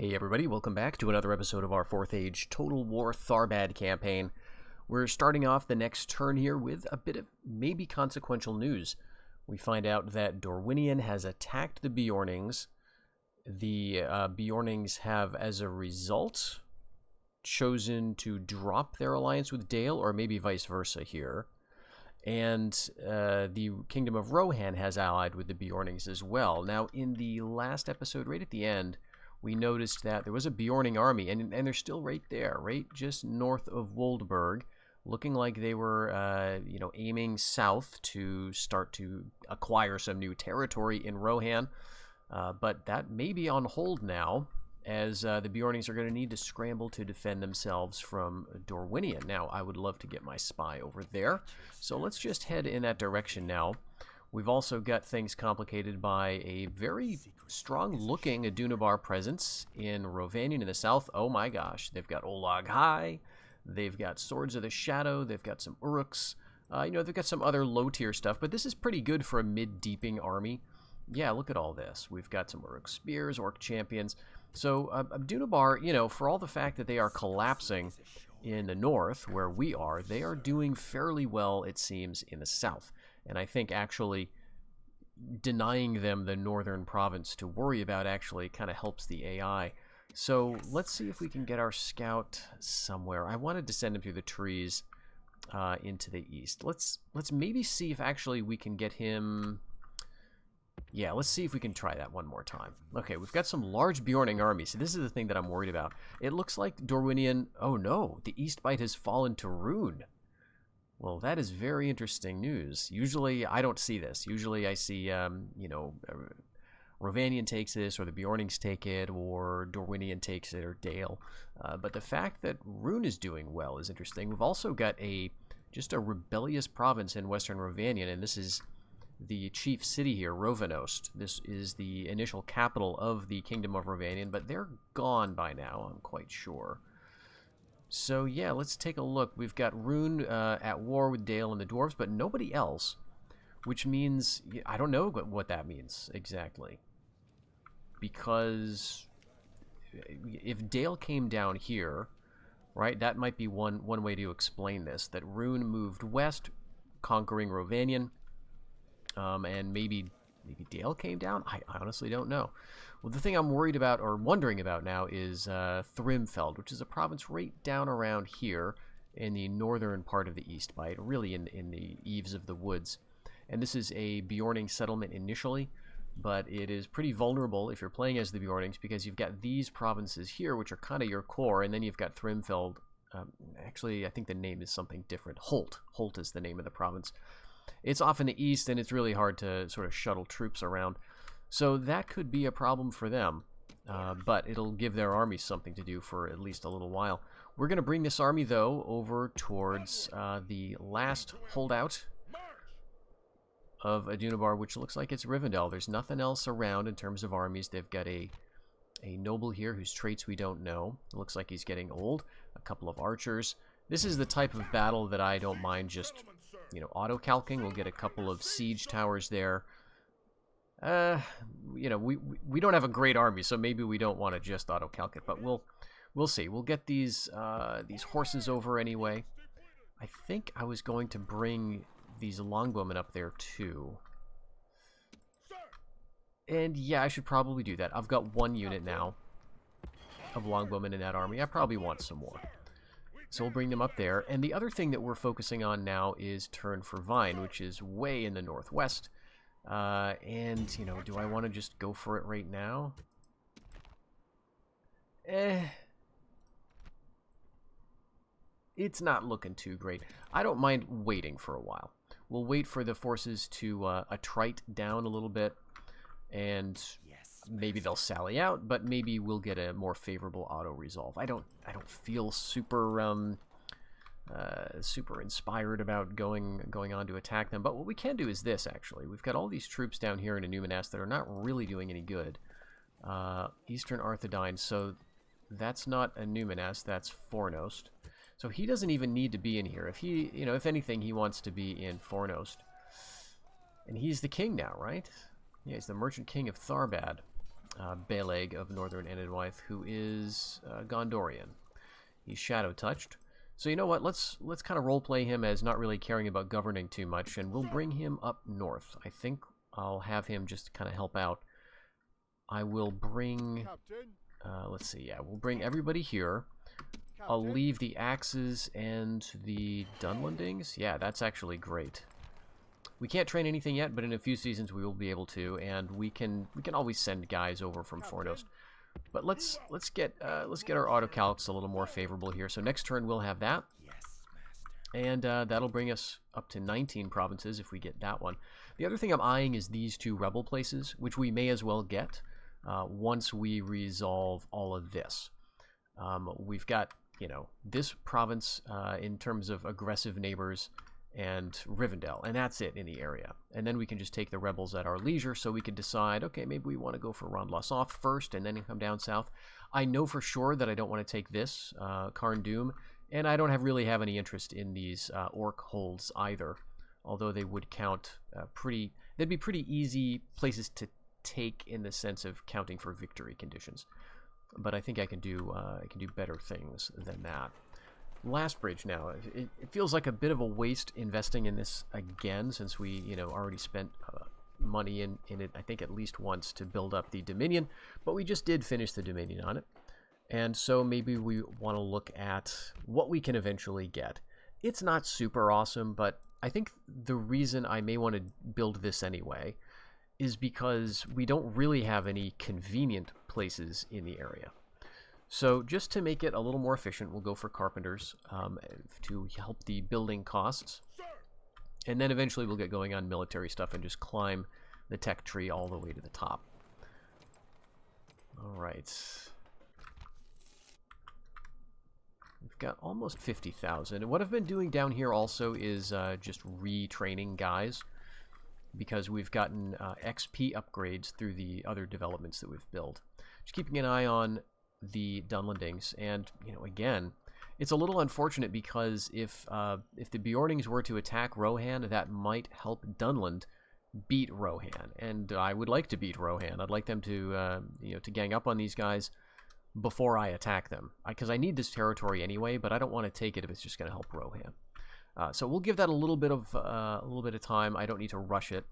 Hey everybody, welcome back to another episode of our 4th Age Total War Tharbad campaign. We're starting off the next turn here with a bit of maybe consequential news. We find out that Dorwinion has attacked the Bjornings. The Bjornings have, as a result, chosen to drop their alliance with Dale, or maybe vice versa here. And the Kingdom of Rohan has allied with the Bjornings as well. Now, in the last episode, right at the end, we noticed that there was a Bjorning army, and they're still right there, right just north of Woldburg, looking like they were, aiming south to start to acquire some new territory in Rohan. But that may be on hold now, as the Bjornings are going to need to scramble to defend themselves from Dorwinion. Now, I would love to get my spy over there, so let's just head in that direction now. We've also got things complicated by a very strong-looking Adunabar presence in Rovanion in the south. Oh my gosh, they've got Olag High, they've got Swords of the Shadow, they've got some Uruks, they've got some other low-tier stuff, but this is pretty good for a mid-deeping army. Yeah, look at all this. We've got some Uruk Spears, Orc Champions. So Adunabar, for all the fact that they are collapsing in the north, where we are, they are doing fairly well, it seems, in the south. And I think actually denying them the northern province to worry about actually kind of helps the AI. So let's see if we can get our scout somewhere. I wanted to send him through the trees into the east. Let's maybe see if actually we can get him... Yeah, let's see if we can try that one more time. Okay, we've got some large Bjorning armies. So this is the thing that I'm worried about. It looks like Dorwinion... Oh no, the East Bite has fallen to Rune. Well, that is very interesting news. Usually, I don't see this. Usually, I see, Rovanion takes this, or the Bjornings take it, or Dorwinion takes it, or Dale. But the fact that Rune is doing well is interesting. We've also got just a rebellious province in western Rovanion, and this is the chief city here, Rovanosht. This is the initial capital of the Kingdom of Rovanion, but they're gone by now, I'm quite sure. So yeah, let's take a look. We've got Rune at war with Dale and the dwarves, but nobody else, which means I don't know what that means exactly. Because if Dale came down here, right, that might be one way to explain this. That Rune moved west, conquering Rovanion, and maybe Dale came down. I honestly don't know. Well, the thing I'm worried about, or wondering about now, is Thrimfeld, which is a province right down around here in the northern part of the East Bite, really in the eaves of the woods. And this is a Bjorning settlement initially, but it is pretty vulnerable if you're playing as the Bjornings, because you've got these provinces here, which are kind of your core, and then you've got Thrimfeld. Actually, I think the name is something different. Holt. Holt is the name of the province. It's off in the east, and it's really hard to sort of shuttle troops around. So that could be a problem for them, but it'll give their army something to do for at least a little while. We're going to bring this army, though, over towards the last holdout of Adunabar, which looks like it's Rivendell. There's nothing else around in terms of armies. They've got a noble here whose traits we don't know. It looks like he's getting old. A couple of archers. This is the type of battle that I don't mind just, auto-calcing. We'll get a couple of siege towers there. We don't have a great army, so maybe we don't want to just auto-calc it, but we'll see. We'll get these horses over anyway. I think I was going to bring these longbowmen up there too. And yeah, I should probably do that. I've got one unit now of longbowmen in that army. I probably want some more. So we'll bring them up there. And the other thing that we're focusing on now is Turn for Vine, which is way in the northwest. Do I want to just go for it right now? It's not looking too great. I don't mind waiting for a while. We'll wait for the forces to attrite down a little bit, and maybe they'll sally out, but maybe we'll get a more favorable auto-resolve. I don't feel super super inspired about going on to attack them. But what we can do is this, actually. We've got all these troops down here in Numinas that are not really doing any good. Eastern Arthedain, so that's not a Numinas, that's Fornost. So he doesn't even need to be in here. If he, if anything, he wants to be in Fornost. And he's the king now, right? Yeah, he's the Merchant King of Tharbad. Beleg of Northern Enedwyth, who is Gondorian. He's shadow touched. So you know what? Let's kind of roleplay him as not really caring about governing too much, and we'll bring him up north. I think I'll have him just kind of help out. I will bring... let's see, yeah, we'll bring everybody here. I'll leave the axes and the Dunlandings. Yeah, that's actually great. We can't train anything yet, but in a few seasons we will be able to, and we can always send guys over from Fornost. But let's get our autocalcs a little more favorable here. So next turn we'll have that, and that'll bring us up to 19 provinces if we get that one. The other thing I'm eyeing is these two rebel places, which we may as well get once we resolve all of this. We've got, you know, this province in terms of aggressive neighbors and Rivendell, and that's it in the area. And then we can just take the rebels at our leisure, so we could decide, okay, maybe we want to go for Randlasoth first and then come down south. I know for sure that I don't want to take this, Karn Doom, and I don't really have any interest in these orc holds either, although they would count they'd be pretty easy places to take in the sense of counting for victory conditions. But I think I can do better things than that. Last bridge now. It feels like a bit of a waste investing in this again, since we, you know, already spent money in it, I think, at least once to build up the Dominion, but we just did finish the Dominion on it. And so maybe we want to look at what we can eventually get. It's not super awesome, but I think the reason I may want to build this anyway is because we don't really have any convenient places in the area. So just to make it a little more efficient, we'll go for carpenters to help the building costs. And then eventually we'll get going on military stuff and just climb the tech tree all the way to the top. All right. We've got almost 50,000. And what I've been doing down here also is just retraining guys, because we've gotten XP upgrades through the other developments that we've built. Just keeping an eye on the Dunlandings, and, you know, again, it's a little unfortunate because if the Bjornings were to attack Rohan, that might help Dunland beat Rohan, and I would like to beat Rohan. I'd like them to you know, to gang up on these guys before I attack them, because I need this territory anyway, but I don't want to take it if it's just going to help Rohan. So we'll give that a little bit of time. I don't need to rush it.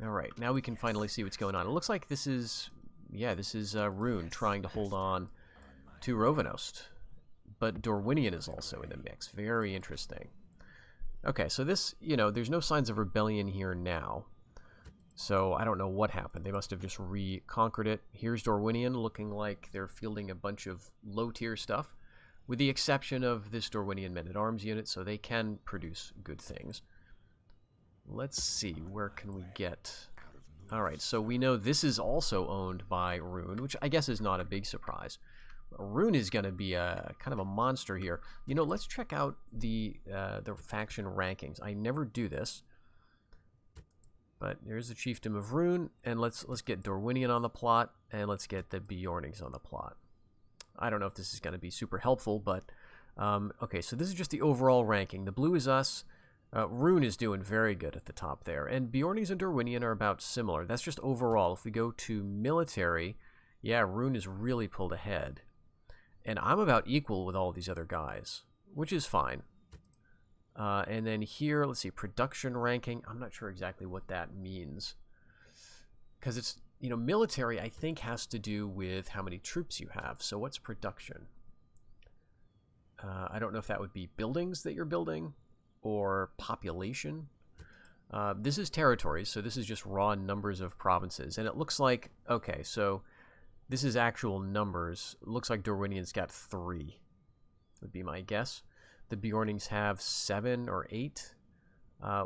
All right, now we can finally see what's going on. It looks like this is, yeah, this is Rune trying to hold on to Rovenost, but Dorwinion is also in the mix. Very interesting. Okay, so this, you know, there's no signs of rebellion here now, so I don't know what happened. They must have just reconquered it. Here's Dorwinion looking like they're fielding a bunch of low-tier stuff, with the exception of this Dorwinion men-at-arms unit, so they can produce good things. Let's see, where can we get... Alright, so we know this is also owned by Rune, which I guess is not a big surprise. Rune is going to be a kind of a monster here. You know, let's check out the faction rankings. I never do this, but there's the Chiefdom of Rune, and let's get Dorwinion on the plot, and let's get the Bjornings on the plot. I don't know if this is going to be super helpful, but okay, so this is just the overall ranking. The blue is us. Rune is doing very good at the top there, and Bjornings and Dorwinion are about similar. That's just overall. If we go to military, yeah, Rune is really pulled ahead. And I'm about equal with all these other guys, which is fine. And then here, let's see, production ranking. I'm not sure exactly what that means. Because it's, you know, military, I think, has to do with how many troops you have. So what's production? I don't know if that would be buildings that you're building or population. This is territories, so this is just raw numbers of provinces. And it looks like, okay, so this is actual numbers. It looks like Dorwinian's got 3, would be my guess. The Bjornings have 7 or 8.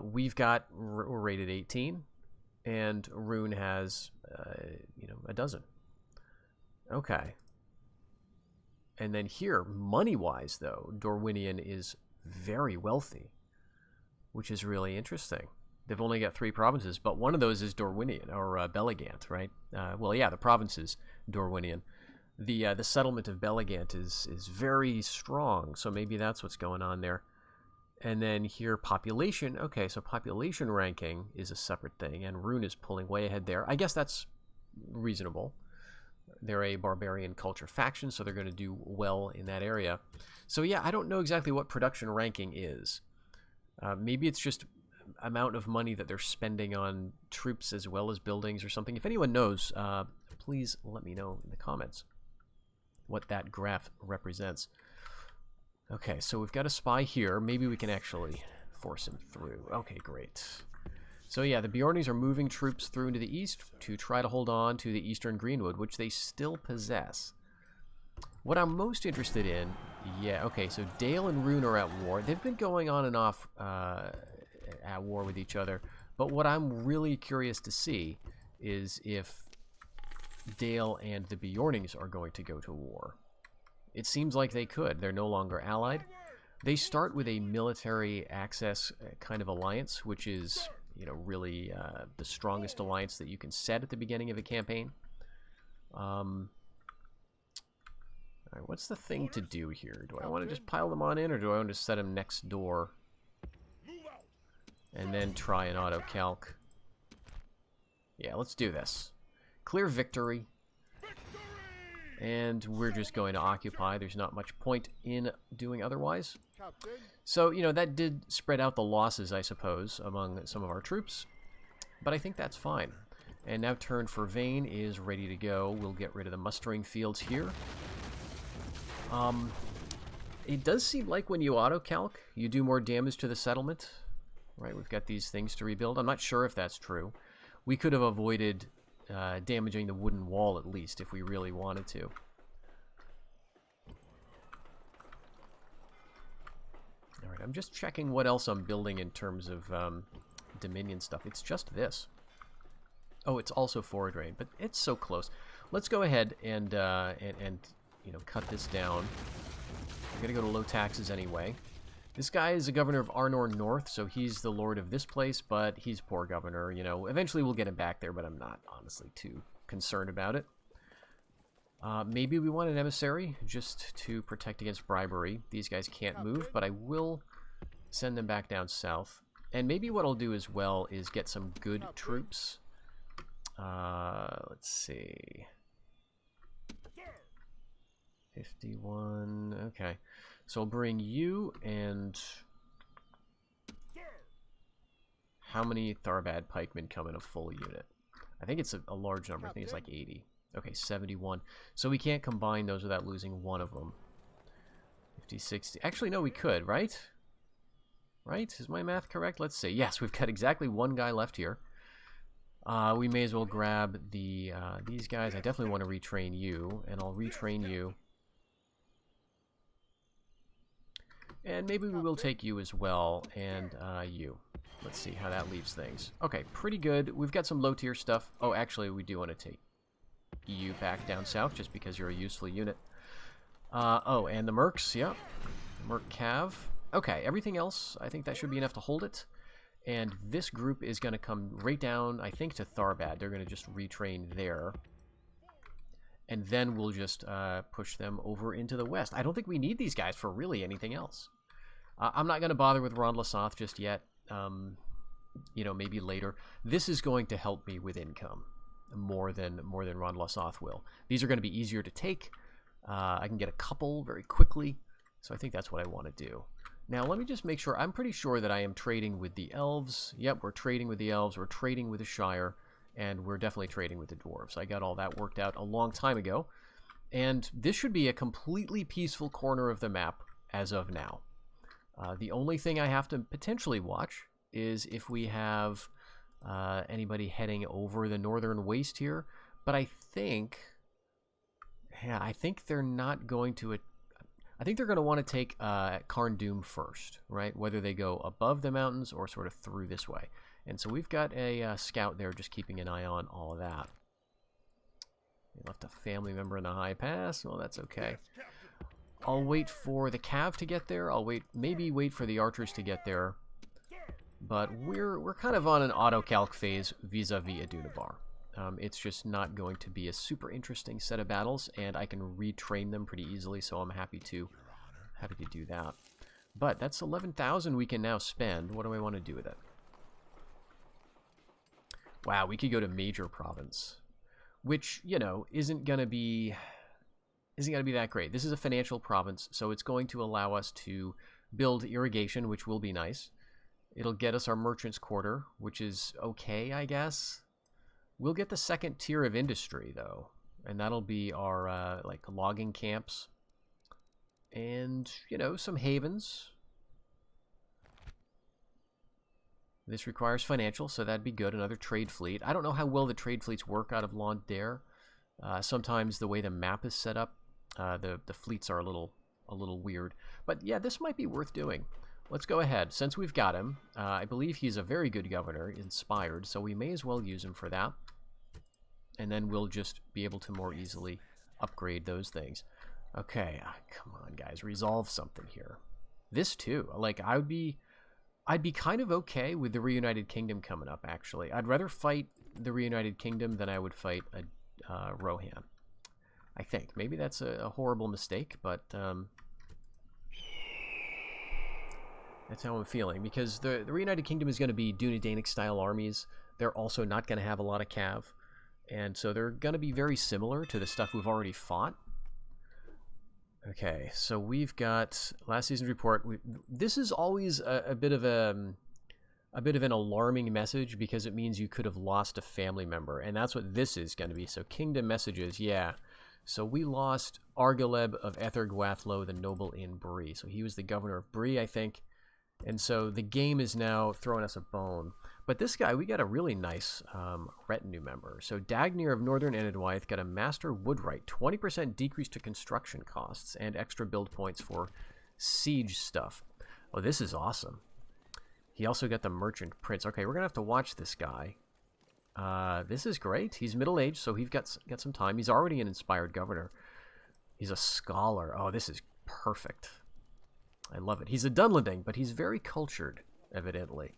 We've got, we're rated 18, and Rune has, you know, a dozen. Okay. And then here, money-wise, though, Dorwinion is very wealthy, which is really interesting. They've only got 3 provinces, but one of those is Dorwinion, or Belegant, right? Well, yeah, the province is Dorwinion. The settlement of Belagant is very strong, so maybe that's what's going on there. And then here, population. Okay, so population ranking is a separate thing, and Rune is pulling way ahead there. I guess that's reasonable. They're a barbarian culture faction, so they're going to do well in that area. So yeah, I don't know exactly what production ranking is. Maybe it's just amount of money that they're spending on troops as well as buildings or something. If anyone knows, please let me know in the comments what that graph represents. Okay, so we've got a spy here. Maybe we can actually force him through. Okay, great. So yeah, the Bjornis are moving troops through into the east to try to hold on to the eastern Greenwood, which they still possess. What I'm most interested in, yeah, okay, so Dale and Rune are at war. They've been going on and off at war with each other, but what I'm really curious to see is if Dale and the Bjornings are going to go to war. It seems like they could. They're no longer allied. They start with a military access kind of alliance, which is, you know, really the strongest alliance that you can set at the beginning of a campaign. All right, what's the thing to do here? Do I want to just pile them on in, or do I want to set them next door and then try an auto-calc? Yeah, let's do this. Clear victory. And we're just going to occupy. There's not much point in doing otherwise. So, you know, that did spread out the losses, I suppose, among some of our troops. But I think that's fine. And now turn for Vane is ready to go. We'll get rid of the mustering fields here. It does seem like when you auto-calc, you do more damage to the settlement. Right, we've got these things to rebuild. I'm not sure if that's true. We could have avoided damaging the wooden wall, at least, if we really wanted to. Alright, I'm just checking what else I'm building in terms of Dominion stuff. It's just this. Oh, it's also forward rain, but it's so close. Let's go ahead and you know, cut this down. We're going to go to low taxes anyway. This guy is the governor of Arnor North, so he's the lord of this place, but he's poor governor, you know. Eventually we'll get him back there, but I'm not honestly too concerned about it. Maybe we want an emissary just to protect against bribery. These guys can't move, but I will send them back down south. And maybe what I'll do as well is get some good troops. Let's see. 51, okay. So I'll bring you and... How many Tharbad pikemen come in a full unit? I think it's a large number. I think it's like 80. Okay, 71. So we can't combine those without losing one of them. 50, 60. Actually, no, we could, right? Right? Is my math correct? Let's see. Yes, we've got exactly one guy left here. We may as well grab the these guys. I definitely want to retrain you, and I'll retrain you. And maybe we will take you as well, and you. Let's see how that leaves things. Okay, pretty good. We've got some low-tier stuff. Oh, actually, we do want to take you back down south, just because you're a useful unit. Oh, and the Mercs, yeah. Merc Cav. Okay, everything else, I think that should be enough to hold it. And this group is going to come right down, I think, to Tharbad. They're going to just retrain there. And then we'll just push them over into the west. I don't think we need these guys for really anything else. I'm not going to bother with Ron Lasoth just yet. You know, maybe later. This is going to help me with income more than Ron Lasoth will. These are going to be easier to take. I can get a couple very quickly. So I think that's what I want to do. Now, let me just make sure. I'm pretty sure that I am trading with the elves. Yep, we're trading with the elves. We're trading with the Shire. And we're definitely trading with the dwarves. I got all that worked out a long time ago. And this should be a completely peaceful corner of the map as of now. The only thing I have to potentially watch is if we have anybody heading over the northern waste here. But I think... Yeah, I think they're not going to... I think they're going to want to take Karn Doom first, right? Whether they go above the mountains or sort of through this way. And so we've got a scout there just keeping an eye on all of that. We left a family member in the high pass. Well, that's okay. I'll wait for the cav to get there. I'll maybe wait for the archers to get there. But we're kind of on an auto-calc phase vis-a-vis Adunabar. It's just not going to be a super interesting set of battles, and I can retrain them pretty easily, so I'm happy to do that. But that's 11,000 we can now spend. What do I want to do with it? Wow, we could go to Major Province, which, you know, isn't going to be that great. This is a financial province, so it's going to allow us to build irrigation, which will be nice. It'll get us our merchant's quarter, which is okay, I guess. We'll get the second tier of industry, though, and that'll be our like logging camps and, you know, some havens. This requires financial, so that'd be good. Another trade fleet. I don't know how well the trade fleets work out of Londair. Sometimes the way the map is set up, the fleets are a little weird. But yeah, this might be worth doing. Let's go ahead. Since we've got him, I believe he's a very good governor, inspired, so we may as well use him for that. And then we'll just be able to more easily upgrade those things. Okay, come on, guys, resolve something here. This too, like I'd be kind of okay with the Reunited Kingdom coming up, actually. I'd rather fight the Reunited Kingdom than I would fight a Rohan. I think. Maybe that's a horrible mistake, but that's how I'm feeling. Because the Reunited Kingdom is going to be Dunedainic-style armies. They're also not going to have a lot of cav. And so they're going to be very similar to the stuff we've already fought. Okay, so we've got last season's report. This is always a bit of an alarming message because it means you could have lost a family member, and that's what this is going to be. So kingdom messages, yeah. So we lost Argaleb of Ethergwathlo, the noble in Bree. So he was the governor of Bree, I think, and so the game is now throwing us a bone. But this guy, we got a really nice retinue member. So Dagnir of Northern Enidwythe got a Master Woodwright, 20% decrease to construction costs, and extra build points for siege stuff. Oh, this is awesome. He also got the Merchant Prince. Okay, we're going to have to watch this guy. This is great. He's middle-aged, so he's got some time. He's already an inspired governor. He's a scholar. Oh, this is perfect. I love it. He's a Dunlanding, but he's very cultured, evidently.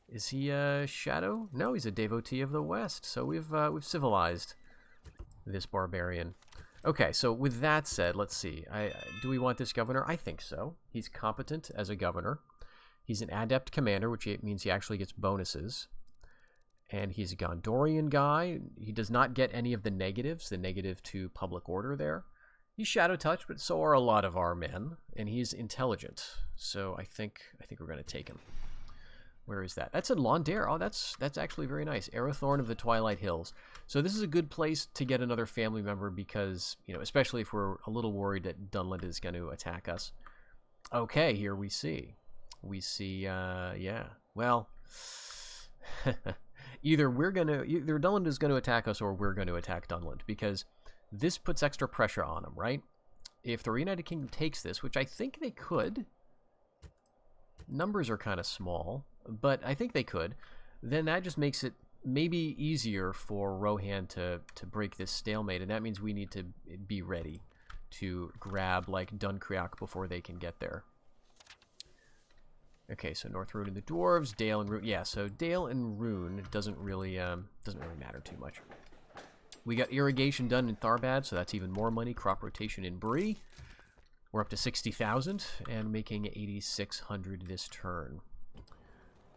Is he a shadow? No, he's a devotee of the West. So we've civilized this barbarian. Okay, so with that said, let's see. Do we want this governor? I think so. He's competent as a governor. He's an adept commander, which means he actually gets bonuses. And he's a Gondorian guy. He does not get any of the negatives, the negative to public order there. He's shadow touch, but so are a lot of our men. And he's intelligent. So I think we're going to take him. Where is that? That's in Londair. Oh, that's actually very nice. Arathorn of the Twilight Hills. So this is a good place to get another family member because, you know, especially if we're a little worried that Dunland is going to attack us. Okay, here we see. Yeah. Well, either Dunland is going to attack us or we're going to attack Dunland because this puts extra pressure on him, right? If the Reunited Kingdom takes this, which I think they could, numbers are kind of small, but I think they could, then that just makes it maybe easier for Rohan to break this stalemate, and that means we need to be ready to grab like Dunkreok before they can get there. Okay, so North Rune and the Dwarves, Dale and Rune. Yeah, so Dale and Rune doesn't really matter too much. We got irrigation done in Tharbad, so that's even more money. Crop rotation in Bree. We're up to 60,000 and making 8,600 this turn.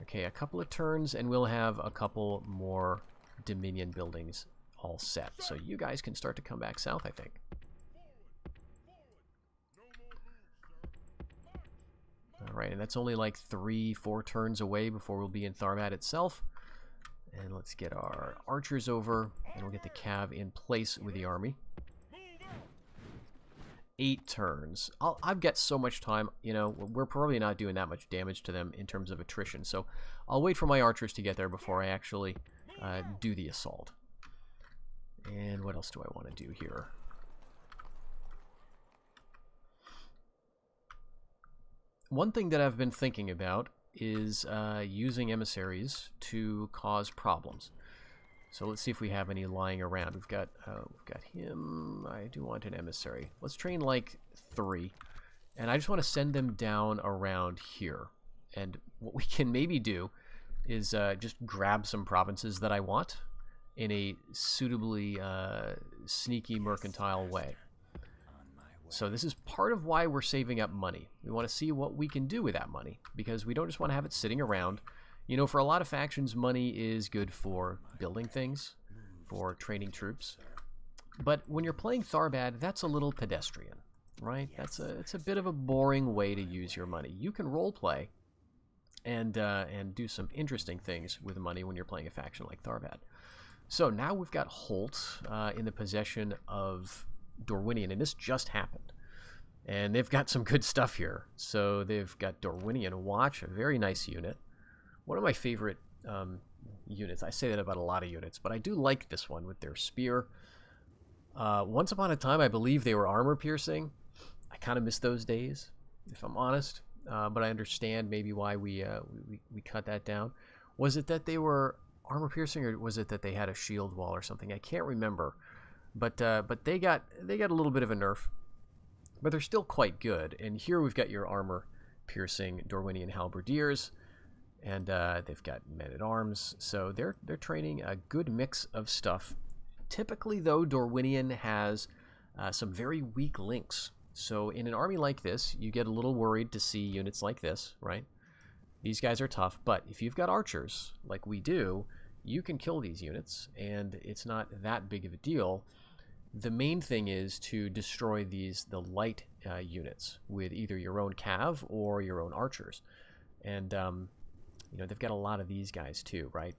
Okay, a couple of turns and we'll have a couple more Dominion buildings all set. So you guys can start to come back south, I think. Alright, and that's only like 3-4 turns away before we'll be in Tharbad itself. And let's get our archers over, and we'll get the cav in place with the army. 8 turns. I've got so much time, you know, we're probably not doing that much damage to them in terms of attrition, so I'll wait for my archers to get there before I actually do the assault. And what else do I want to do here? One thing that I've been thinking about is using emissaries to cause problems. So let's see if we have any lying around. We've got him. I do want an emissary. Let's train like 3. And I just want to send them down around here. And what we can maybe do is just grab some provinces that I want in a suitably sneaky mercantile way. So this is part of why we're saving up money. We want to see what we can do with that money, because we don't just want to have it sitting around. You know, for a lot of factions, money is good for building things, for training troops. But when you're playing Tharbad, that's a little pedestrian, right? It's a bit of a boring way to use your money. You can roleplay and do some interesting things with money when you're playing a faction like Tharbad. So now we've got Holt in the possession of Dorwinian, and this just happened. And they've got some good stuff here. So they've got Dorwinian Watch, a very nice unit. One of my favorite units. I say that about a lot of units, but I do like this one with their spear. Once upon a time, I believe they were armor piercing. I kind of miss those days, if I'm honest. But I understand maybe why we cut that down. Was it that they were armor piercing, or was it that they had a shield wall or something? I can't remember. But they got a little bit of a nerf, but they're still quite good. And here we've got your armor piercing Dorwinian halberdiers, and they've got men at arms. So they're training a good mix of stuff. Typically, though, Dorwinian has some very weak links. So in an army like this, you get a little worried to see units like this, right? These guys are tough, but if you've got archers like we do, you can kill these units, and it's not that big of a deal. The main thing is to destroy the light units with either your own cav or your own archers. And, you know, they've got a lot of these guys too, right?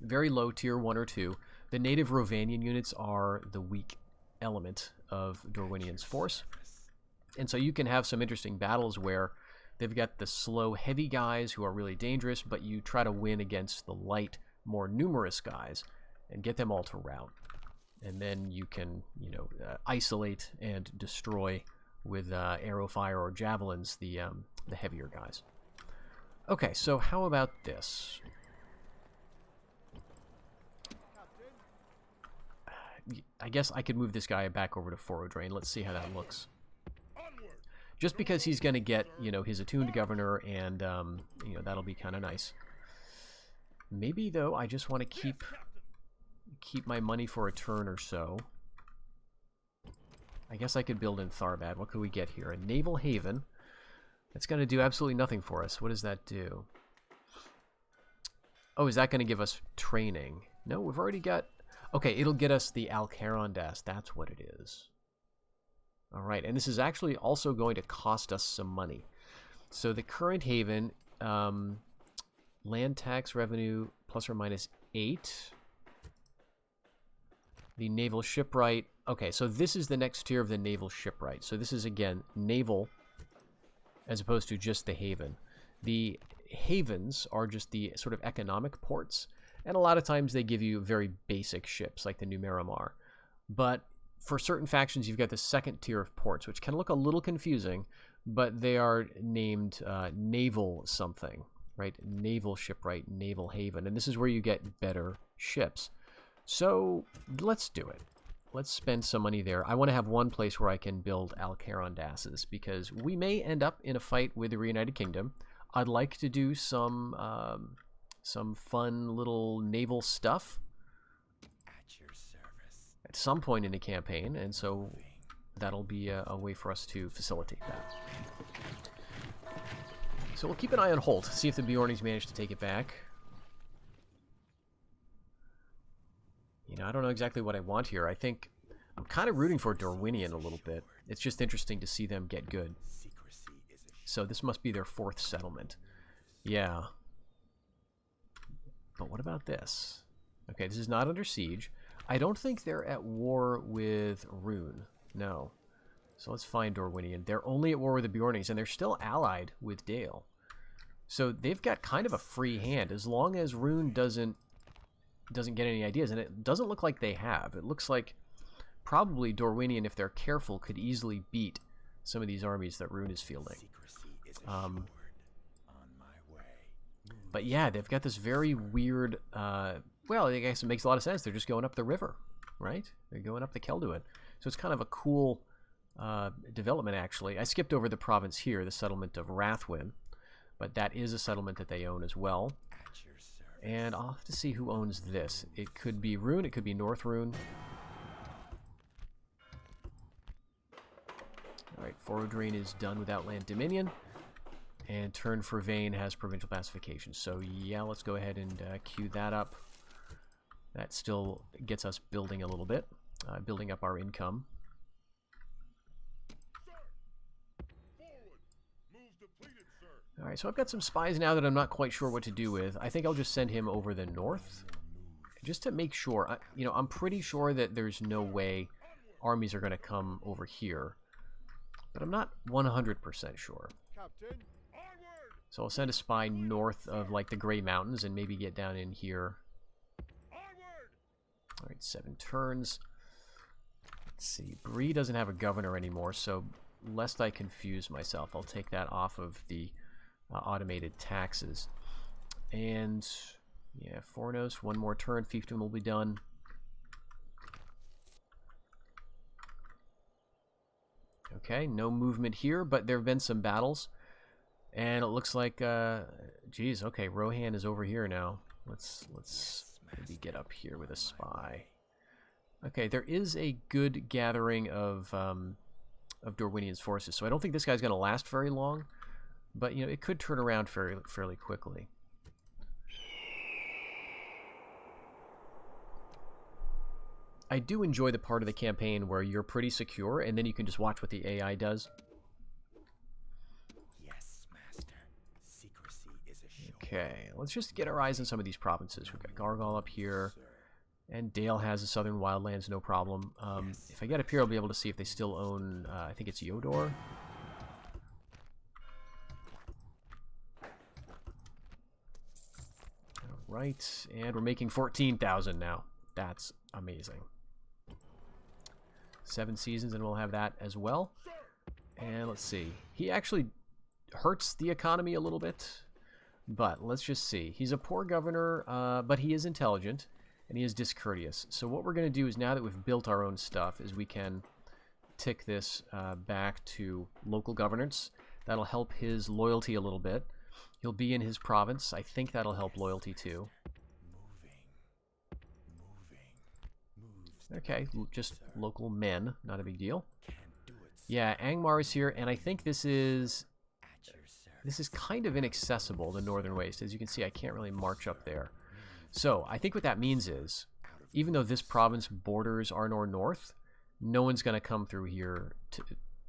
Very low tier 1 or 2. The native Rovanian units are the weak element of Dorwinian's force. And so you can have some interesting battles where they've got the slow, heavy guys who are really dangerous, but you try to win against the light, more numerous guys and get them all to rout. And then you can, you know, isolate and destroy with arrow fire or javelins the heavier guys. Okay, so how about this? I guess I could move this guy back over to Forodrain. Let's see how that looks. Just because he's going to get, you know, his attuned governor, and, you know, that'll be kind of nice. Maybe, though, I just want to keep my money for a turn or so. I guess I could build in Tharbad. What could we get here? A naval haven. That's going to do absolutely nothing for us. What does that do? Oh, is that going to give us training? No, we've already got... Okay, it'll get us the Alcarondas. That's what it is. All right, and this is actually also going to cost us some money. So the current haven, land tax revenue plus or minus 8. The naval shipwright. Okay, so this is the next tier of the naval shipwright. So this is, again, naval as opposed to just the haven. The havens are just the sort of economic ports, and a lot of times they give you very basic ships like the New Miramar. But for certain factions, you've got the second tier of ports, which can look a little confusing, but they are named naval something, right? Naval shipwright, naval haven, and this is where you get better ships. So let's do it. Let's spend some money there. I want to have one place where I can build Alcarondasses, because we may end up in a fight with the Reunited Kingdom. I'd like to do some fun little naval stuff at some point in the campaign, and so that'll be a way for us to facilitate that. So we'll keep an eye on Holt, see if the Bjornies manage to take it back. You know, I don't know exactly what I want here. I think I'm kind of rooting for Dorwinian a little bit. It's just interesting to see them get good. So this must be their 4th settlement. Yeah. But what about this? Okay, this is not under siege. I don't think they're at war with Rune. No. So let's find Dorwinian. They're only at war with the Bjornies, and they're still allied with Dale. So they've got kind of a free hand, as long as Rune doesn't get any ideas, and it doesn't look like they have. It looks like probably Dorwinian, if they're careful, could easily beat some of these armies that Rune is fielding. But yeah, they've got this very weird, well, I guess it makes a lot of sense. They're just going up the river, right? They're going up the Kelduin. So it's kind of a cool development, actually. I skipped over the province here, the settlement of Rathwin, but that is a settlement that they own as well. And I'll have to see who owns this. It could be Rune, it could be North Rune. Alright, Forodrine is done with Outland Dominion. And Turn for Vane has provincial pacification. So yeah, let's go ahead and queue that up. That still gets us building a little bit, building up our income. Alright, so I've got some spies now that I'm not quite sure what to do with. I think I'll just send him over the north, just to make sure. You know, I'm pretty sure that there's no way armies are going to come over here, but I'm not 100% sure. So I'll send a spy north of, like, the Grey Mountains and maybe get down in here. Alright, 7 turns. Let's see, Bree doesn't have a governor anymore, so lest I confuse myself, I'll take that off of the automated taxes. And yeah, Fornos, 1 more turn, fiefdom will be done. Okay, no movement here, but there have been some battles, and it looks like geez, okay, Rohan is over here now. Let's maybe get up here with a spy. Okay, there is a good gathering of Dorwinian's forces, so I don't think this guy's going to last very long. But, you know, it could turn around fairly quickly. I do enjoy the part of the campaign where you're pretty secure, and then you can just watch what the AI does. Yes, Master. Secrecy is assured. Okay, let's just get our eyes on some of these provinces. We've got Gargal up here, and Dale has the Southern Wildlands, no problem. If I get up here, I'll be able to see if they still own, I think it's Yodor. Right, and we're making 14,000 now. That's amazing. 7 seasons, and we'll have that as well. And let's see. He actually hurts the economy a little bit, but let's just see. He's a poor governor, but he is intelligent, and he is discourteous. So what we're going to do is, now that we've built our own stuff, is we can tick this back to local governance. That'll help his loyalty a little bit. He'll be in his province. I think that'll help loyalty too. Okay, just local men, not a big deal. Yeah, Angmar is here, and I think this is kind of inaccessible, the Northern Waste. As you can see, I can't really march up there. So I think what that means is, even though this province borders Arnor North, no one's going to come through here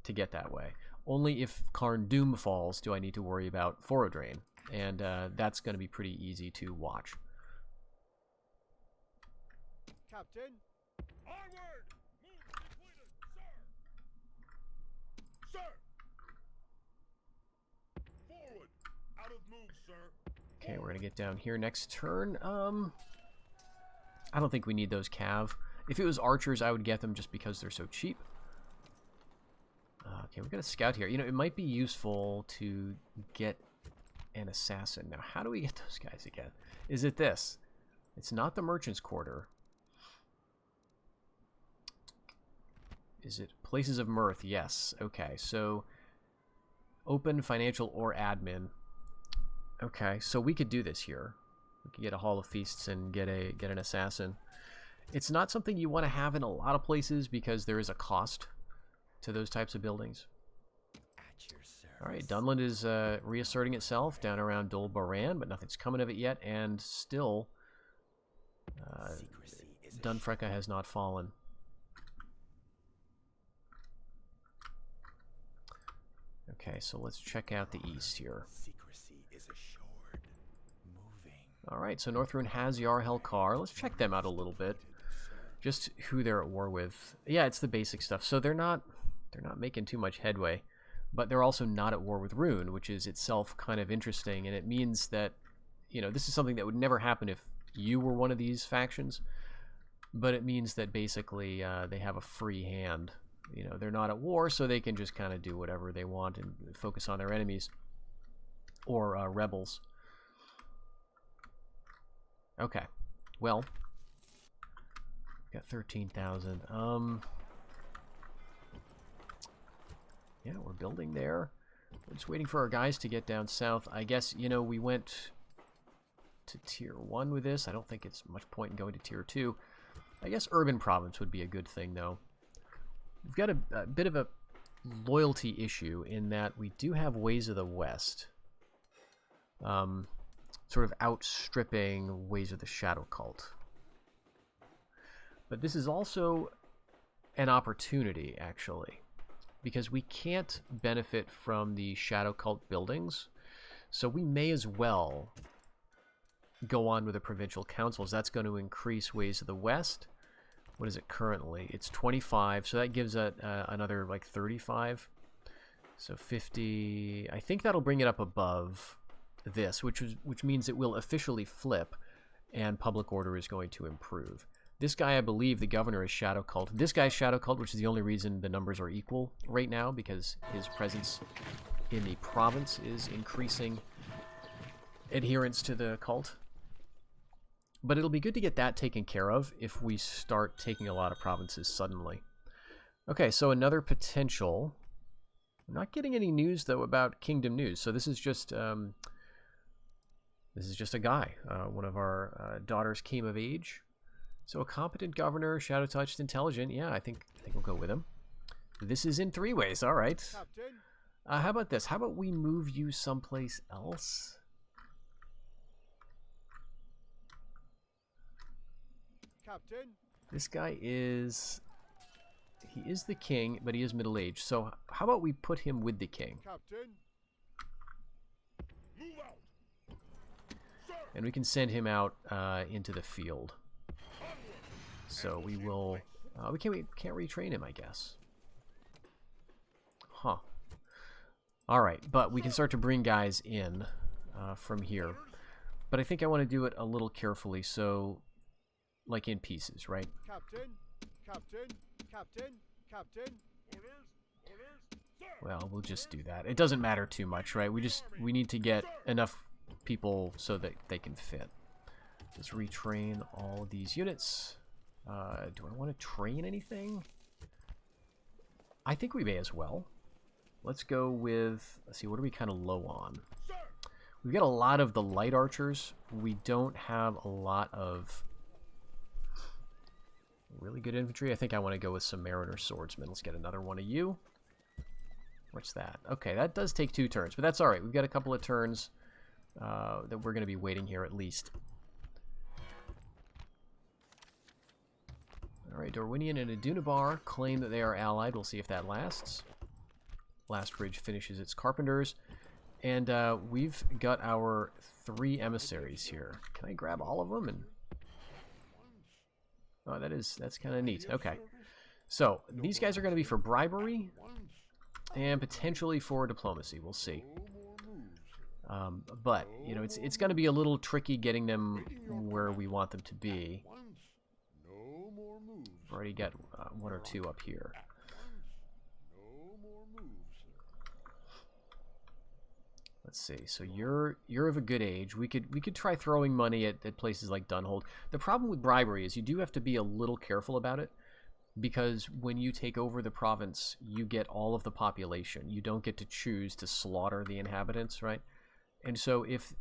to get that way. Only if Karn Doom falls do I need to worry about Forodrine, and that's going to be pretty easy to watch. Captain, onward! Move completed, sir! Sir! Forward! Out of move, sir! Okay, we're going to get down here next turn. I don't think we need those cav. If it was archers, I would get them just because they're so cheap. Okay, we've got a scout here. You know, it might be useful to get an assassin. Now, how do we get those guys again? Is it this? It's not the Merchant's Quarter. Is it Places of Mirth? Yes. Okay, so open, financial, or admin. Okay, so we could do this here. We could get a Hall of Feasts and get an assassin. It's not something you want to have in a lot of places because there is a cost to those types of buildings. Alright, Dunland is reasserting itself down around Dol Baran, but nothing's coming of it yet, and still Dunfrecca has not fallen. Okay, so let's check out the east here. Alright, so Northrune has Yarhel Kar. Let's check them out a little bit. Just who they're at war with. Yeah, it's the basic stuff. So they're not making too much headway, but they're also not at war with Rune, which is itself kind of interesting, and it means that, you know, this is something that would never happen if you were one of these factions, but it means that basically they have a free hand. You know, they're not at war, so they can just kind of do whatever they want and focus on their enemies or rebels. Okay, well, got 13,000. Yeah, we're building there. We're just waiting for our guys to get down south. I guess, you know, we went to tier 1 with this. I don't think it's much point in going to tier 2. I guess urban province would be a good thing, though. We've got a bit of a loyalty issue in that we do have Ways of the West. Sort of outstripping Ways of the Shadow Cult. But this is also an opportunity, actually, because we can't benefit from the Shadow Cult buildings, so we may as well go on with the provincial councils. That's going to increase Ways of the West. What is it currently? It's 25, so that gives it another like 35. So 50. I think that'll bring it up above this, which means it will officially flip, and public order is going to improve. This guy, I believe, the governor is Shadow Cult. This guy's Shadow Cult, which is the only reason the numbers are equal right now, because his presence in the province is increasing adherence to the cult. But it'll be good to get that taken care of if we start taking a lot of provinces suddenly. Okay, so another potential. I'm not getting any news, though, about Kingdom News. So this is just a guy. One of our daughters came of age. So a competent governor, shadow touched, intelligent. Yeah, I think we'll go with him. This is in 3 ways. All right. Captain, How about this? How about we move you someplace else? Captain, This guy is... He is the king, but he is middle-aged. So how about we put him with the king? Captain. Move out. Sir, And we can send him out into the field. onward. So we will... we can't retrain him, I guess. Huh. Alright, but we can start to bring guys in from here. But I think I want to do it a little carefully, so... Like in pieces, right? Captain, Captain, Captain, Captain. Orders, orders, sir. Well, we'll just do that. It doesn't matter too much, right? We need to get enough people so that they can fit. Let's retrain all these units. Do I want to train anything? I think we may as well. Let's go with... Let's see, what are we kind of low on? Sir. We've got a lot of the light archers. We don't have a lot of really good infantry. I think I want to go with some mariner swordsmen. Let's get another one of you. What's that? Okay, that does take 2 turns, but that's all right. We've got a couple of turns that we're going to be waiting here at least. All right, Dorwinian and Adunabar claim that they are allied. We'll see if that lasts. Last Bridge finishes its carpenters. And we've got our 3 emissaries here. Can I grab all of them? And oh, that's kind of neat. Okay. So, these guys are going to be for bribery and potentially for diplomacy. We'll see. But, you know, it's going to be a little tricky getting them where we want them to be. We've already got 1 or 2 up here. Let's see. So you're of a good age. We could try throwing money at places like Dunland. The problem with bribery is you do have to be a little careful about it, because when you take over the province, you get all of the population. You don't get to choose to slaughter the inhabitants, right? And so if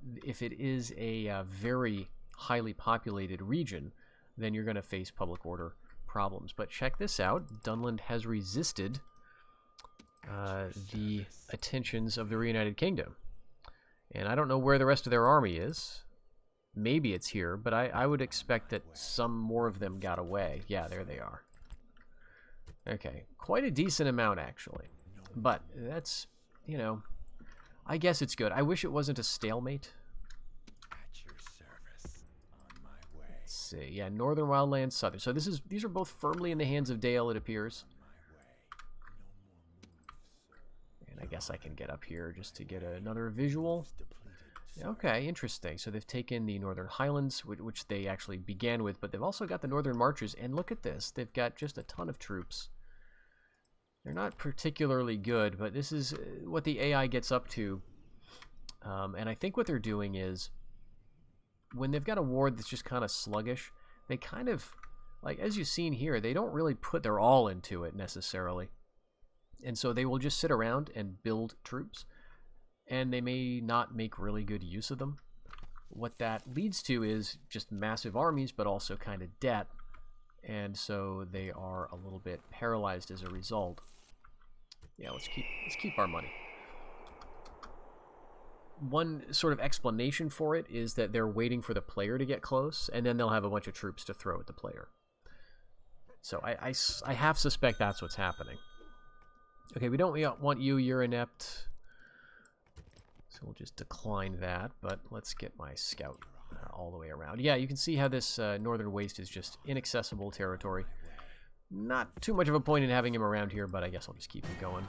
it is a very highly populated region, then you're going to face public order problems. But check this out. Dunland has resisted the attentions of the Reunited Kingdom. And I don't know where the rest of their army is. Maybe it's here, but I would expect that some more of them got away. Yeah, there they are. Okay, quite a decent amount, actually. But that's, you know, I guess it's good. I wish it wasn't a stalemate. At your service. On my way. Let's see. Yeah, Northern Wildlands, Southern. So these are both firmly in the hands of Dale, it appears. And I guess I can get up here just to get another visual. Okay, interesting. So they've taken the Northern Highlands, which they actually began with, but they've also got the Northern Marches. And look at this. They've got just a ton of troops. They're not particularly good, but this is what the AI gets up to. And I think what they're doing is, when they've got a ward that's just kind of sluggish, they kind of, like, as you've seen here, they don't really put their all into it necessarily. And so they will just sit around and build troops, and they may not make really good use of them. what that leads to is just massive armies, but also kind of debt, and so they are a little bit paralyzed as a result. Yeah, let's keep our money. One sort of explanation for it is that they're waiting for the player to get close, and then they'll have a bunch of troops to throw at the player. So I half suspect that's what's happening. Okay, we don't want you, you're inept. So we'll just decline that, but let's get my scout all the way around. Yeah, you can see how this northern waste is just inaccessible territory. Not too much of a point in having him around here, but I guess I'll just keep him going.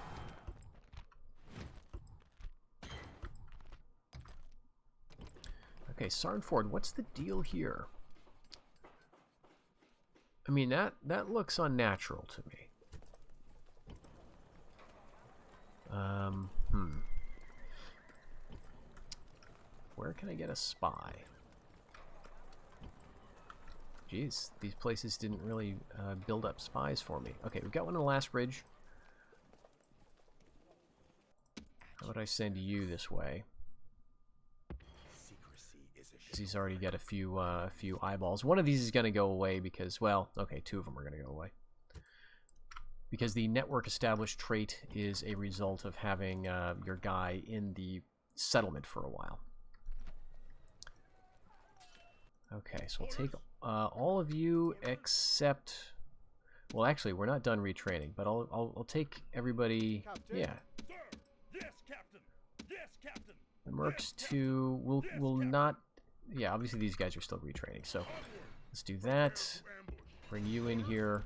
Okay, Sarnford, what's the deal here? I mean, that looks unnatural to me. Where can I get a spy? Jeez, these places didn't really build up spies for me. Okay, we've got one on the last bridge. How about I send you this way? Because he's already got a few eyeballs. One of these is going to go away because, well, okay, two of them are going to go away. Because the network established trait is a result of having your guy in the settlement for a while. Okay, so we'll take all of you except... Well, actually, we're not done retraining, but I'll take everybody... Captain. Yeah. Sir. Yes, Captain. Yes, Captain. The Mercs 2 will not... Yeah, obviously these guys are still retraining, so let's do that. Bring you in here.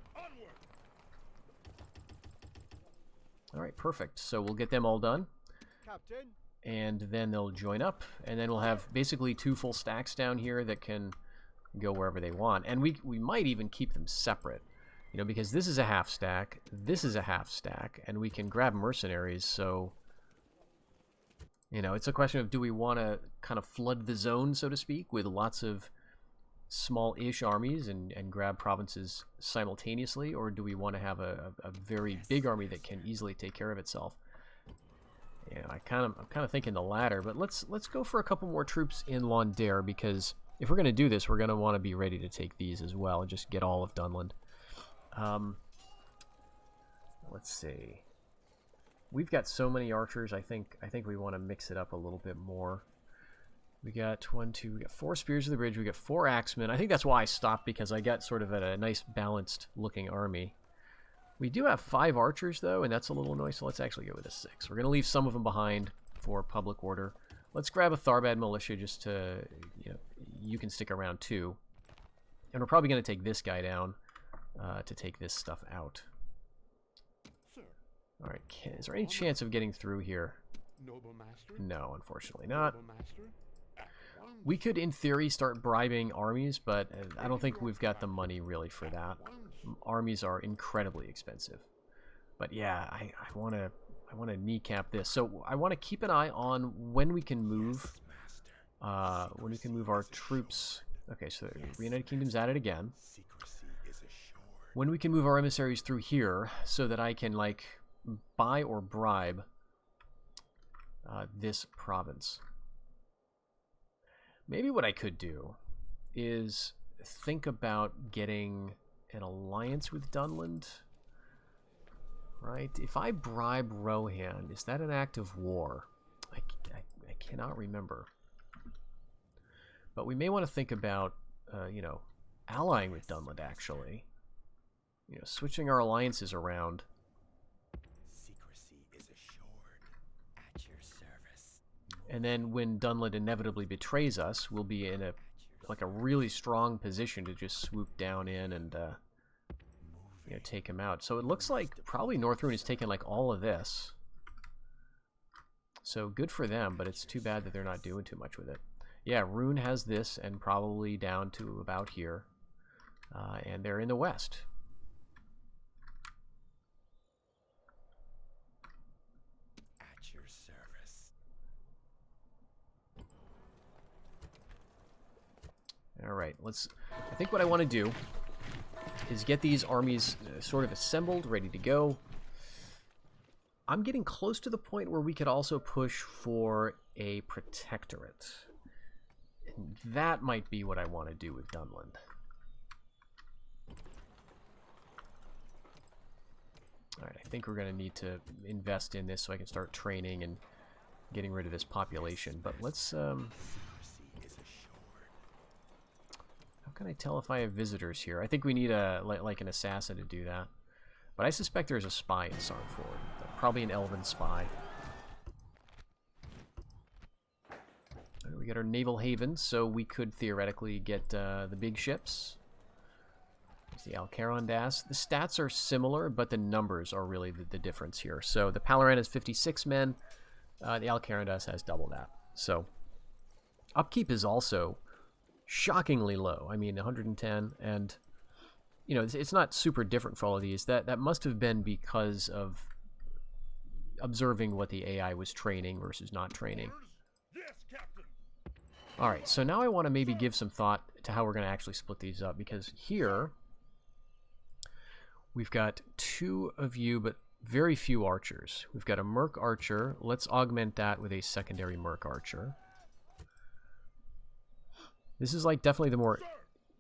Alright, perfect. So we'll get them all done. Captain. And then they'll join up, and then we'll have basically 2 full stacks down here that can go wherever they want. And we might even keep them separate, you know, because this is a half stack, this is a half stack, and we can grab mercenaries, so, you know, it's a question of do we want to kind of flood the zone, so to speak, with lots of small-ish armies and grab provinces simultaneously, or do we want to have a very big army that can easily take care of itself? Yeah, I'm kind of thinking the latter, but let's go for a couple more troops in Londere, because if we're going to do this, we're going to want to be ready to take these as well and just get all of Dunland. Let's see. We've got so many archers. I think we want to mix it up a little bit more. We got we got 4 spears of the bridge. We got 4 axemen. I think that's why I stopped, because I got sort of a nice balanced looking army. We do have 5 archers, though, and that's a little annoying, so let's actually go with a 6. We're going to leave some of them behind for public order. Let's grab a Tharbad militia just to, you know, you can stick around too. And we're probably going to take this guy down to take this stuff out. Sir. All right, is there any chance of getting through here? Noble master. No, unfortunately not. Noble master. We could, in theory, start bribing armies, but I don't think we've got the money really for that. Armies are incredibly expensive. But yeah, I want to kneecap this. So I want to keep an eye on when we can move our troops. Okay, so the United Kingdom's at it again. When we can move our emissaries through here, so that I can like buy or bribe this province. Maybe what I could do is think about getting an alliance with Dunland, right? If I bribe Rohan, is that an act of war? I cannot remember. But we may want to think about, you know, allying with Dunland, actually. You know, switching our alliances around. Secrecy is assured at your service. And then when Dunland inevitably betrays us, we'll be in a really strong position to just swoop down in and you know, take him out. So it looks like probably North Rune is taking like all of this. So good for them, but it's too bad that they're not doing too much with it. Yeah, Rune has this and probably down to about here. And they're in the west. At your service. All right, I think what I want to do is get these armies sort of assembled, ready to go. I'm getting close to the point where we could also push for a protectorate. that might be what I want to do with Dunland. Alright, I think we're going to need to invest in this so I can start training and getting rid of this population. But let's, how can I tell if I have visitors here? I think we need a, like an assassin to do that. But I suspect there's a spy in Sarnford. Probably an elven spy. We got our naval havens, so we could theoretically get the big ships. There's the Alcarandas. The stats are similar, but the numbers are really the difference here. So the Palaran has 56 men. The Alcarandas has double that. So upkeep is also shockingly low. I mean, 110, and you know, it's not super different for all of these. That must have been because of observing what the AI was training versus not training. Yes, Captain. All right, so now I want to maybe give some thought to how we're going to actually split these up, because here we've got 2 of you, but very few archers. We've got a Merc Archer. Let's augment that with a secondary Merc Archer. This is like definitely the more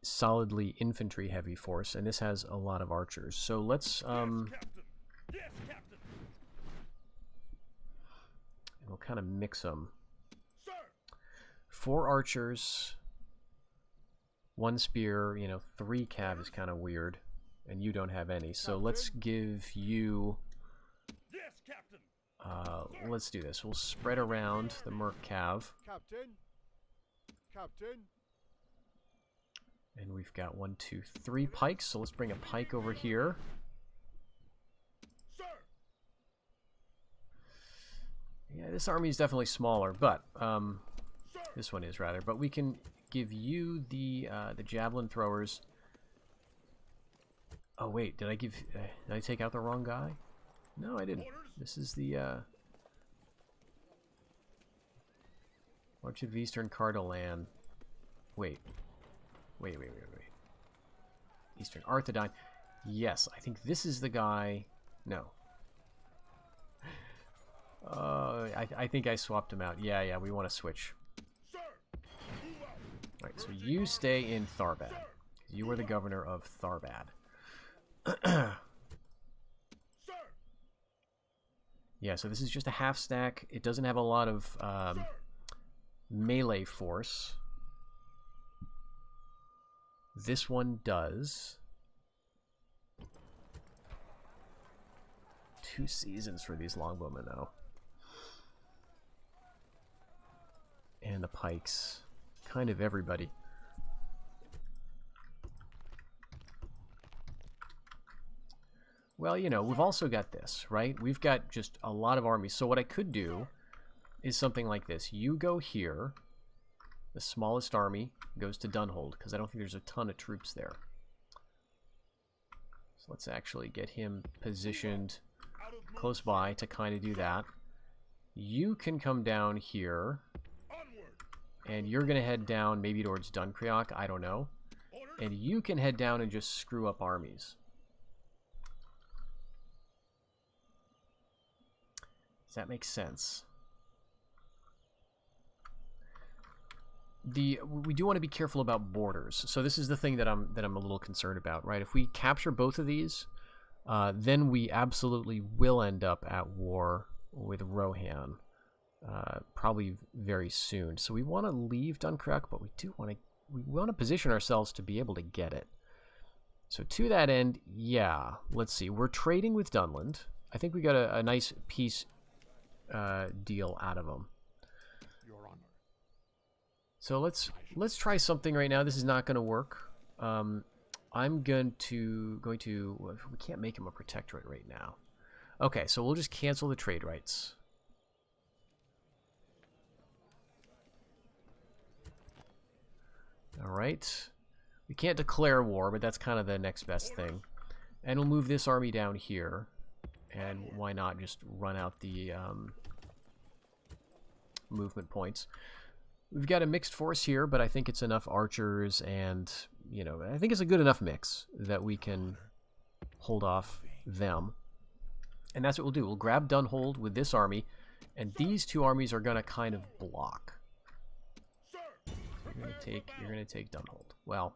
solidly infantry-heavy force, and this has a lot of archers. So let's Yes, Captain. we'll kind of mix them. Sir. 4 archers, 1 spear, you know, 3 cav is kind of weird, and you don't have any. So let's give you, Yes, Captain. let's do this. We'll spread around the Merc cav, Captain. Captain. and we've got 1, 2, 3 pikes. So let's bring a pike over here. Sir. Yeah, this army is definitely smaller, but this one is rather. But we can give you the javelin throwers. Oh wait, did I take out the wrong guy? No, I didn't. This is the March of Eastern Cardolan. Wait. Eastern Arthedain. Yes, I think this is the guy. No. I think I swapped him out. Yeah, we want to switch. Alright, so you stay in Tharbad. You were the governor of Tharbad. Yeah, so this is just a half stack. It doesn't have a lot of melee force. This one does. 2 seasons for these longbowmen, though. And the pikes. Kind of everybody. Well, you know, we've also got this, right? We've got just a lot of armies. So what I could do is something like this. You go here. The smallest army goes to Dunland, because I don't think there's a ton of troops there. So let's actually get him positioned close by to kind of do that. You can come down here, and you're going to head down maybe towards Dunkreok, I don't know. And you can head down and just screw up armies. Does that make sense? We do want to be careful about borders. So this is the thing that I'm a little concerned about, right? If we capture both of these, then we absolutely will end up at war with Rohan, probably very soon. So we want to leave Dunkirk, but we want to position ourselves to be able to get it. So to that end, yeah, let's see. We're trading with Dunland. I think we got a nice peace deal out of them. Your Honor. So let's try something right now. This is not going to work. I'm going to we can't make him a protectorate right now. Okay, so we'll just cancel the trade rights. All right. We can't declare war, but that's kind of the next best thing. And we'll move this army down here. And why not just run out the movement points. We've got a mixed force here, but I think it's enough archers and, you know, I think it's a good enough mix that we can hold off them. And that's what we'll do. We'll grab Dunland with this army, and these 2 armies are going to kind of block. So you're You're gonna take Dunland. Well,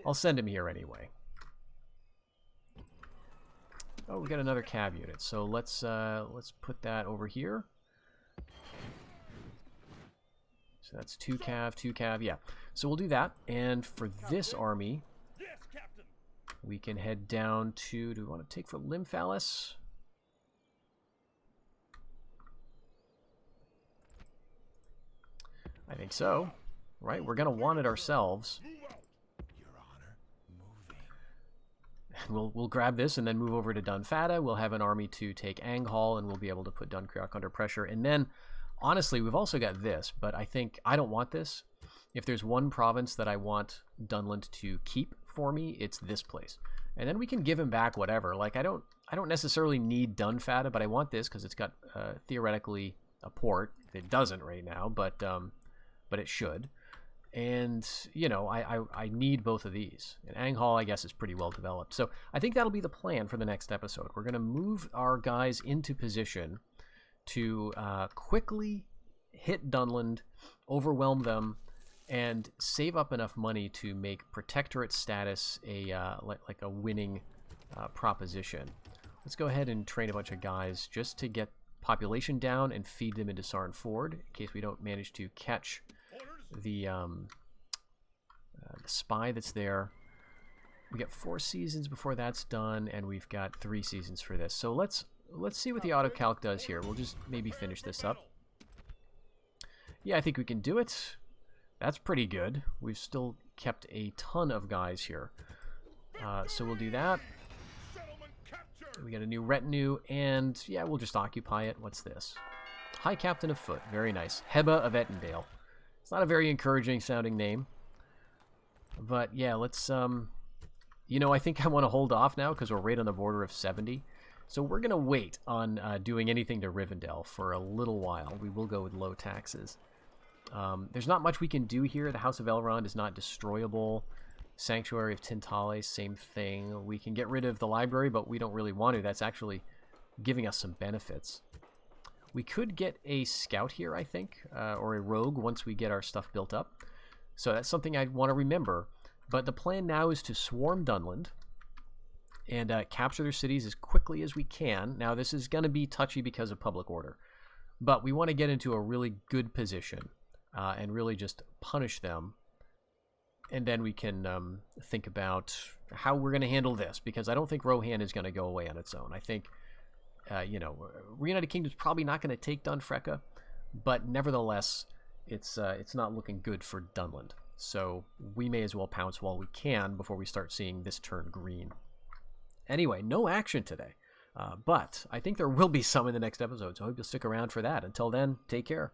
I'll send him here anyway. Oh, we got another cav unit. So let's put that over here. So that's 2 cav, yeah. So we'll do that. And for this army, we can head down to, do we want to take for Lymphalis? I think so, right? We're going to want it ourselves. Your Honor, moving. We'll grab this and then move over to Dunfada. We'll have an army to take Anghal, and we'll be able to put Dunkirk under pressure. And then, honestly, we've also got this, but I think I don't want this. If there's one province that I want Dunland to keep for me, it's this place. And then we can give him back whatever. Like, I don't necessarily need Dunfada, but I want this because it's got theoretically a port. It doesn't right now, but it should. And, you know, I need both of these. And Anghal, I guess, is pretty well developed. So I think that'll be the plan for the next episode. We're going to move our guys into position to quickly hit Dunland, overwhelm them, and save up enough money to make Protectorate status a like a winning proposition. Let's go ahead and train a bunch of guys just to get population down and feed them into Sarn Ford in case we don't manage to catch the spy that's there. We got 4 seasons before that's done, and we've got 3 seasons for this. So let's see what the autocalc does here. We'll just maybe finish this up. Yeah, I think we can do it. That's pretty good. We've still kept a ton of guys here. So we'll do that. We got a new retinue, and yeah, we'll just occupy it. What's this? High Captain of Foot. Very nice. Heba of Ettendale. It's not a very encouraging sounding name. But yeah, let's, you know, I think I want to hold off now because we're right on the border of 70. So we're going to wait on doing anything to Rivendell for a little while. We will go with low taxes. There's not much we can do here. The House of Elrond is not destroyable. Sanctuary of Tintale, same thing. We can get rid of the library, but we don't really want to. That's actually giving us some benefits. We could get a scout here, I think, or a rogue once we get our stuff built up. So that's something I want to remember. But the plan now is to swarm Dunland and capture their cities as quickly as we can. Now, this is going to be touchy because of public order. But we want to get into a really good position and really just punish them. And then we can think about how we're going to handle this, because I don't think Rohan is going to go away on its own. I think, you know, Reunited Kingdom's probably not going to take Dunfrecca, but nevertheless, it's not looking good for Dunland. So we may as well pounce while we can before we start seeing this turn green. Anyway, no action today, but I think there will be some in the next episode, so I hope you'll stick around for that. Until then, take care.